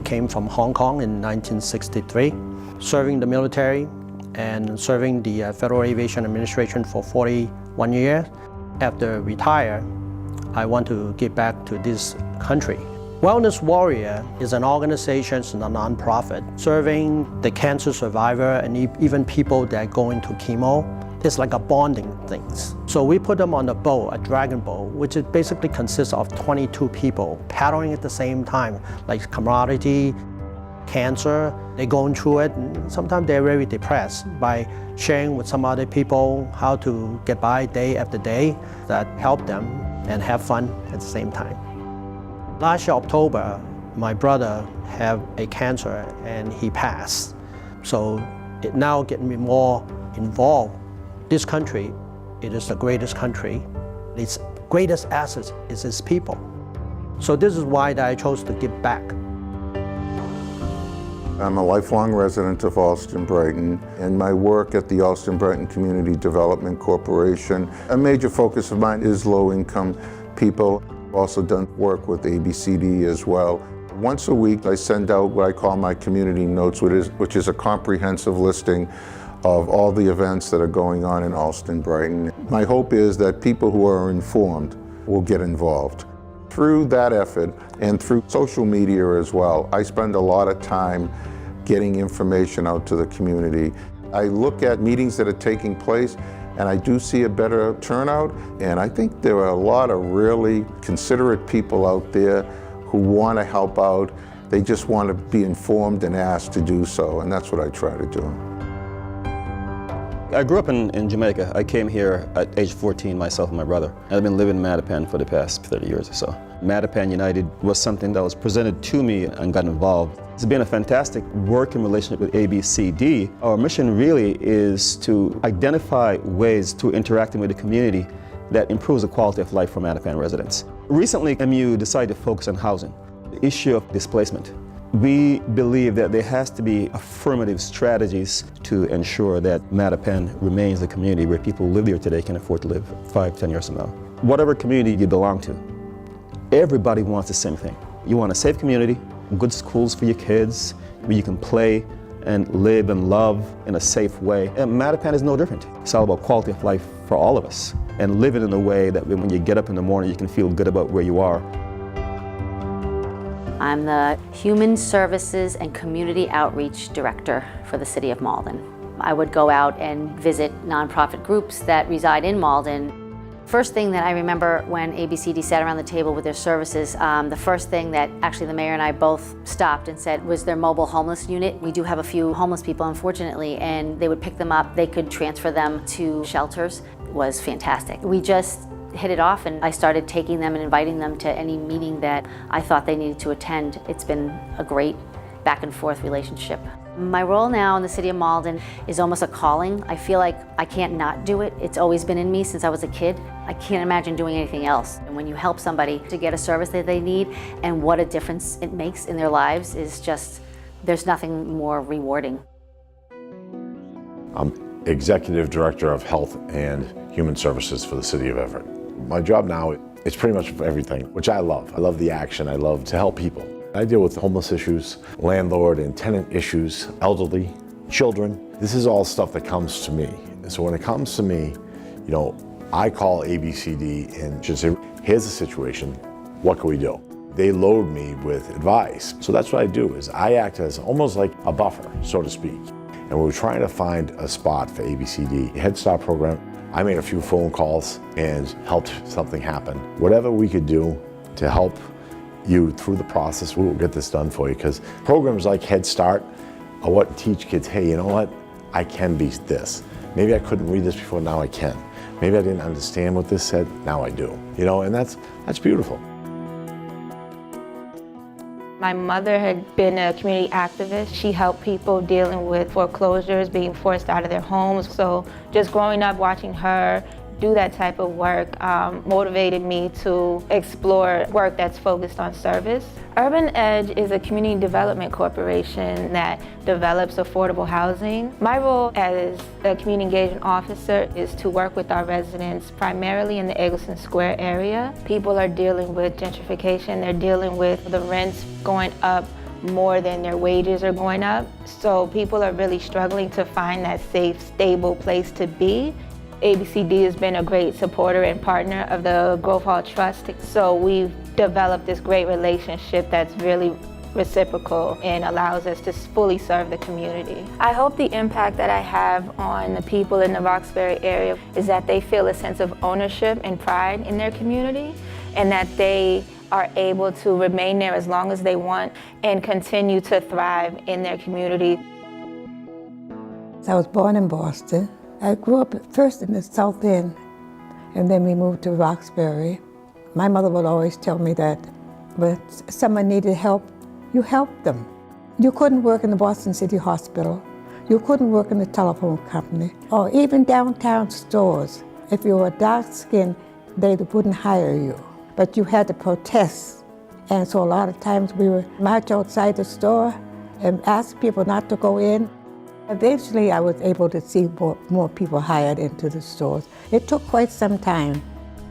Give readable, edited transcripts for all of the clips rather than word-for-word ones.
came from Hong Kong in 1963, serving the military and serving the Federal Aviation Administration for 41 years. After retire, I want to give back to this country. Wellness Warrior is an organization, it's a non-profit, serving the cancer survivor and even people that go into chemo. It's like a bonding thing. So we put them on a boat, a dragon boat, which it basically consists of 22 people paddling at the same time, like camaraderie, cancer, they're going through it, and sometimes they're very depressed. By sharing with some other people how to get by day after day, that help them and have fun at the same time. Last year, October, my brother had a cancer and he passed. So it now getting me more involved. This country, it is the greatest country. Its greatest asset is its people. So this is why I chose to give back. I'm a lifelong resident of Allston, Brighton, and my work at the Allston Brighton Community Development Corporation. A major focus of mine is low-income people. I've also done work with ABCD as well. Once a week, I send out what I call my community notes, which is a comprehensive listing of all the events that are going on in Allston, Brighton. My hope is that people who are informed will get involved. Through that effort and through social media as well, I spend a lot of time getting information out to the community. I look at meetings that are taking place and I do see a better turnout, and I think there are a lot of really considerate people out there who want to help out. They just want to be informed and asked to do so, and that's what I try to do. I grew up in Jamaica. I came here at age 14, myself and my brother. And I've been living in Mattapan for the past 30 years or so. Mattapan United was something that was presented to me and got involved. It's been a fantastic working relationship with ABCD. Our mission really is to identify ways through interacting with the community that improves the quality of life for Mattapan residents. Recently, MU decided to focus on housing, the issue of displacement. We believe that there has to be affirmative strategies to ensure that Mattapan remains a community where people who live here today can afford to live 5-10 years from now. Whatever community you belong to, everybody wants the same thing. You want a safe community, good schools for your kids, where you can play and live and love in a safe way. And Mattapan is no different. It's all about quality of life for all of us and living in a way that when you get up in the morning, you can feel good about where you are. I'm the Human Services and Community Outreach Director for the City of Malden. I would go out and visit nonprofit groups that reside in Malden. First thing that I remember when ABCD sat around the table with their services, the first thing that actually the mayor and I both stopped and said was their mobile homeless unit. We do have a few homeless people, unfortunately, and they would pick them up. They could transfer them to shelters. It was fantastic. We just hit it off, and I started taking them and inviting them to any meeting that I thought they needed to attend. It's been a great back and forth relationship. My role now in the City of Malden is almost a calling. I feel like I can't not do it. It's always been in me since I was a kid. I can't imagine doing anything else. And when you help somebody to get a service that they need and what a difference it makes in their lives is just, there's nothing more rewarding. I'm Executive Director of Health and Human Services for the City of Everett. My job now, it's pretty much everything, which I love. I love the action. I love to help people. I deal with homeless issues, landlord and tenant issues, elderly, children. This is all stuff that comes to me. So when it comes to me, you know, I call ABCD and just say, here's the situation, what can we do? They load me with advice. So that's what I do, is I act as almost like a buffer, so to speak. And we were trying to find a spot for ABCD, Head Start program. I made a few phone calls and helped something happen. Whatever we could do to help you through the process, we will get this done for you, because programs like Head Start are what teach kids, hey, you know what? I can be this. Maybe I couldn't read this before, now I can. Maybe I didn't understand what this said, now I do. You know, and that's beautiful. My mother had been a community activist. She helped people dealing with foreclosures, being forced out of their homes. So just growing up watching her do that type of work motivated me to explore work that's focused on service. Urban Edge is a community development corporation that develops affordable housing. My role as a community engagement officer is to work with our residents primarily in the Eggleston Square area. People are dealing with gentrification, they're dealing with the rents going up more than their wages are going up. So people are really struggling to find that safe, stable place to be. ABCD has been a great supporter and partner of the Grove Hall Trust. So we've developed this great relationship that's really reciprocal and allows us to fully serve the community. I hope the impact that I have on the people in the Roxbury area is that they feel a sense of ownership and pride in their community, and that they are able to remain there as long as they want and continue to thrive in their community. I was born in Boston. I grew up first in the South End, and then we moved to Roxbury. My mother would always tell me that when someone needed help, you helped them. You couldn't work in the Boston City Hospital. You couldn't work in the telephone company, or even downtown stores. If you were dark-skinned, they wouldn't hire you. But you had to protest. And so a lot of times we would march outside the store and ask people not to go in. Eventually I was able to see more people hired into the stores. It took quite some time.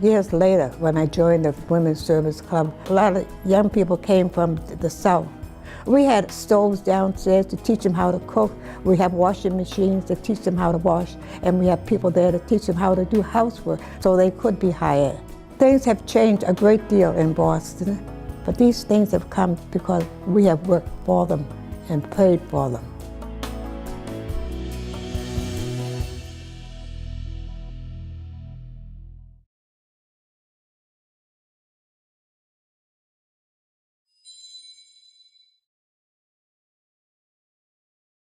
Years later, when I joined the Women's Service Club, a lot of young people came from the South. We had stoves downstairs to teach them how to cook. We have washing machines to teach them how to wash. And we have people there to teach them how to do housework so they could be hired. Things have changed a great deal in Boston, but these things have come because we have worked for them and prayed for them.